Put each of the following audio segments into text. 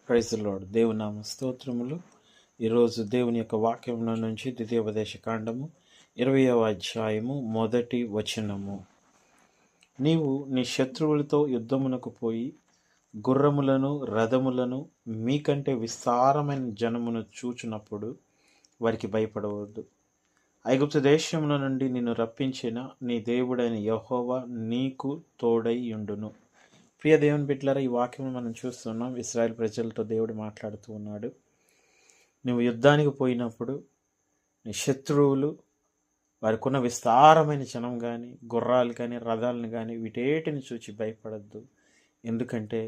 Praise the lord. దేవుని నామ స్తోత్రములు. ఈరోజు దేవుని యొక్క వాక్యంలో నుంచి ద్వితీయోపదేశ కాండము 20వ అధ్యాయము 1వ వచనము. నీవు నీ శత్రువులతో యుద్ధమునకు పోయి గుర్రములను రథములను మీకంటే విస్తారమైన జనమును చూచినప్పుడు వారికి భయపడవద్దు. ఐగుప్తు దేశముల నుండి నిన్ను రప్పించిన నీ దేవుడైన యెహోవా నీకు తోడై యుండును. ప్రియ దేవుని బిడ్డలారా, ఈ వాక్యం మనం చూస్తున్నాం. ఇశ్రాయేల్ ప్రజలతో దేవుడు మాట్లాడుతూ ఉన్నాడు. నువ్వు యుద్ధానికి పోయినప్పుడు నీ శత్రువులు వారికి ఉన్న విస్తారమైన జనం కానీ గుర్రాలు కానీ రథాలను కానీ వీటేటిని చూచి భయపడద్దు. ఎందుకంటే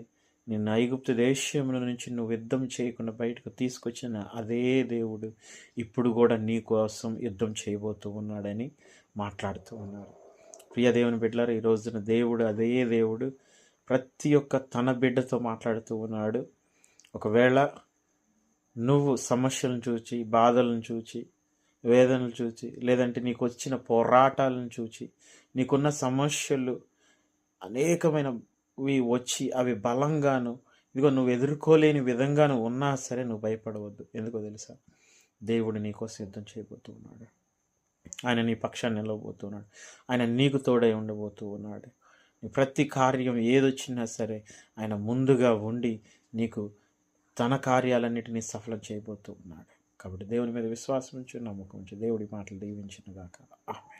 నిన్ను ఐగుప్తు దేశముల నుంచి నువ్వు యుద్ధం చేయకుండా బయటకు తీసుకొచ్చిన అదే దేవుడు ఇప్పుడు కూడా నీ కోసం యుద్ధం చేయబోతూ ఉన్నాడని మాట్లాడుతూ ఉన్నారు. ప్రియ దేవుని బిడ్డలారా, ఈ రోజున దేవుడు అదే దేవుడు ప్రతి ఒక్క తన బిడ్డతో మాట్లాడుతూ ఉన్నాడు. ఒకవేళ నువ్వు సమస్యలను చూచి, బాధలను చూచి, వేదనలు చూచి, లేదంటే నీకు వచ్చిన పోరాటాలను చూచి, నీకున్న సమస్యలు అనేకమైనవి వచ్చి అవి బలంగాను ఇదిగో నువ్వు ఎదుర్కోలేని విధంగాను ఉన్నా సరే నువ్వు భయపడవద్దు. ఎందుకో తెలుసా? దేవుడు నీకోసం యుద్ధం చేయబోతూ ఉన్నాడు. ఆయన నీ పక్షాన్ని నిలవబోతున్నాడు. ఆయన నీకు తోడై ఉండబోతూ ఉన్నాడు. ప్రతి కార్యం ఏదొచ్చినా సరే ఆయన ముందుగా ఉండి నీకు తన కార్యాలన్నిటినీ సఫలం చేయబోతూ ఉన్నాడు. కాబట్టి దేవుని మీద విశ్వాసం ఉంచి, నమ్మకం ఉంచి దేవుడి మాటలు దీవించును గాక. ఆమేన్.